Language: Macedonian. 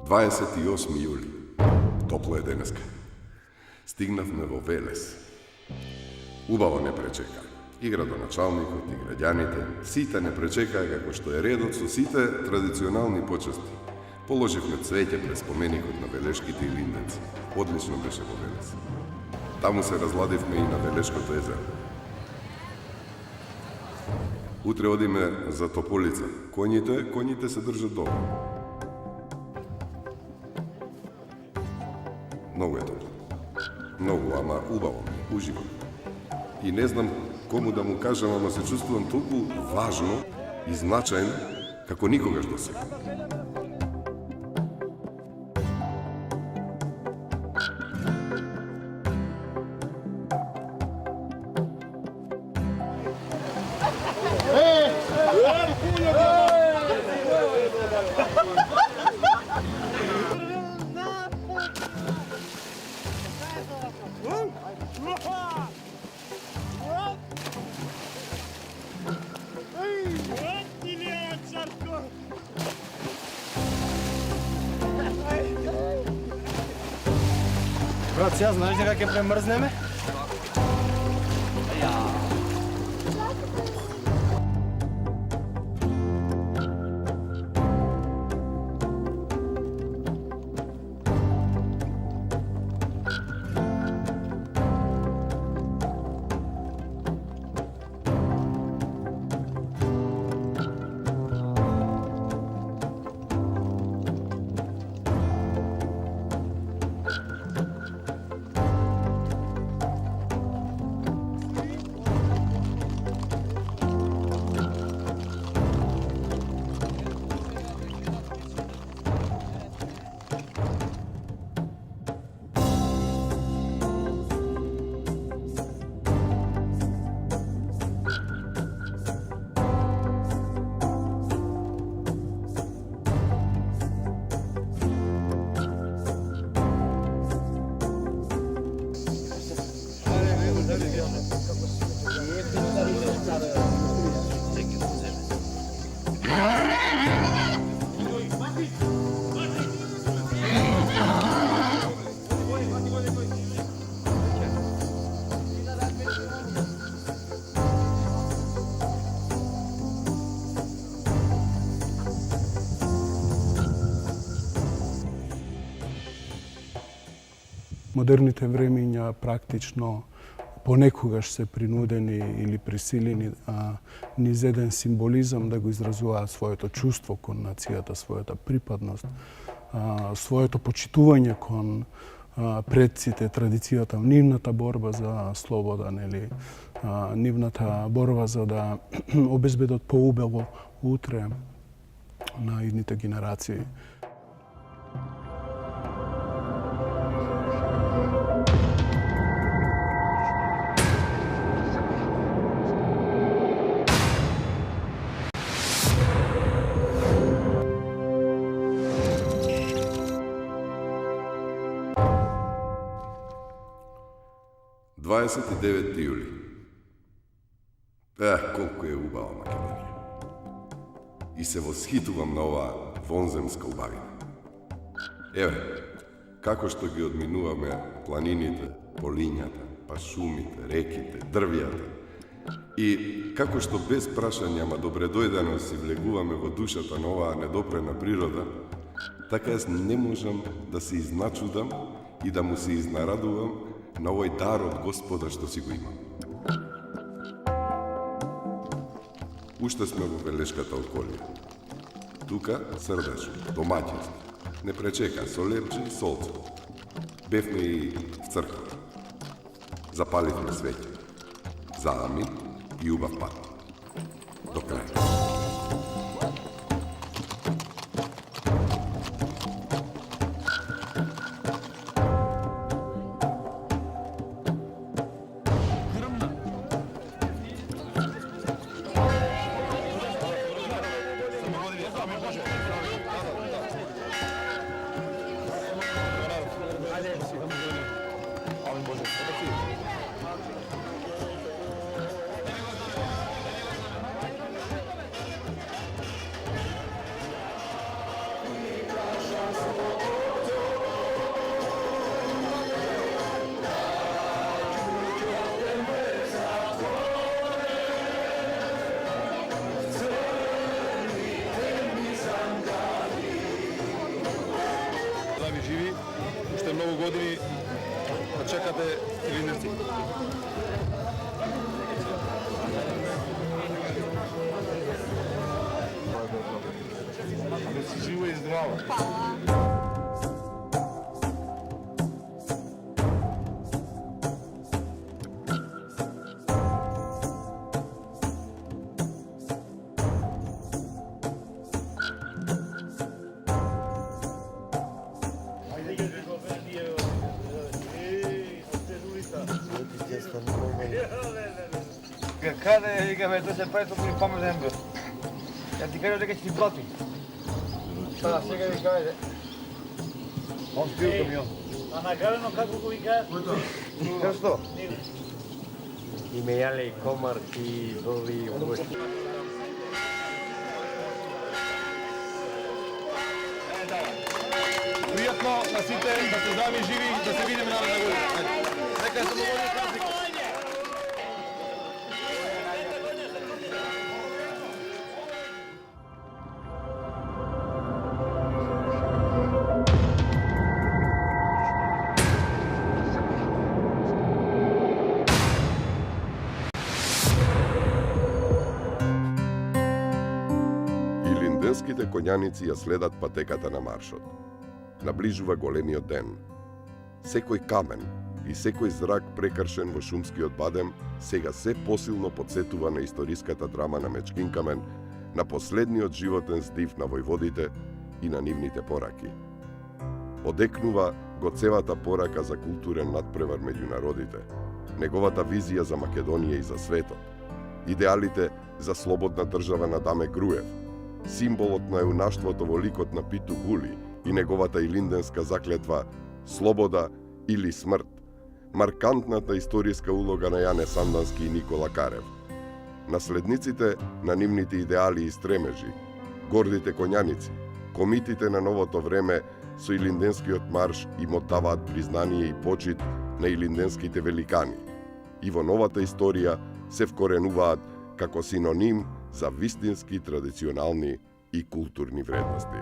28 јули. Топло е денеска. Стигнавме во Велес. Убаво не пречека. И градоначалникот, и граѓаните, сите не пречекаа како што е редот со сите традиционални почести. Положивме цвеќе пред споменикот на Велешките и Линденци. Одлично беше во Велес. Таму се разладивме и на Велешкото езеро. Утре одиме за Тополица. Коњите се држат добро. Многу е топло. Многу, ама убаво, уживам. И не знам кому да му кажам, ама се чувствувам толку важно и значајно како никогаш до сега. Брат, сега знаеш дека ќе премрзнеме? Модерните времиња практично понекогаш се принудени или присилени низ еден символизам да го изразуваат своето чувство кон нацијата, својата припадност, своето почитување кон предците, традицијата, нивната борба за слобода, нели, нивната борба за да обезбедат поубаво утре на идните генерации. јули. Колку е убава Македонија. И се восхитувам на оваа вонземска убавина. Еве, како што ги одминуваме планините, полињата, па шумите, реките, дрвјата. И како што без прашање, ама добре дојдено си влегуваме во душата на оваа недопрена природа, така јас не можам да се изначудам и да му се изнарадувам на овој дар од Господа што си го имам. Уште сме во Велешката околија. Тука срдечно, домаќински. Не пречека со лепче и солце. Бевме и в црква. Запаливме свеќе. За амин и убав пат. До крај. да ви почекате илинденци. Да си живо и здраво. Каде, викаме, тоа се прави толку паметен бил. Ја ти кажа дека ќе ти плати. Сега ви каде. Он спил камион. А нагарено како го вика? Како што? И ме јале комарки, вови, овошти. Пријатно на сите, да се здрави и живи, да се видиме наредна година. Нека се доволни празник. Илинденските коњаници ја следат патеката на маршот. Наближува големиот ден. Секој камен и секој зрак прекршен во шумскиот бадем сега се посилно подсетува на историската драма на Мечкин камен, на последниот животен здив на војводите и на нивните пораки. Одекнува Гоцевата порака за културен надпревар меѓу народите, неговата визија за Македонија и за светот, идеалите за слободна држава на Даме Груев, символот на юнаштвото во ликот на Питу Гули и неговата илинденска заклетва «Слобода или смрт», маркантната историска улога на Јане Сандански и Никола Карев. Наследниците на нивните идеали и стремежи, гордите коњаници, комитите на новото време со илинденскиот марш им оддаваат признание и почит на илинденските великани и во новата историја се вкоренуваат како синоним за вистински традиционални и културни вредности.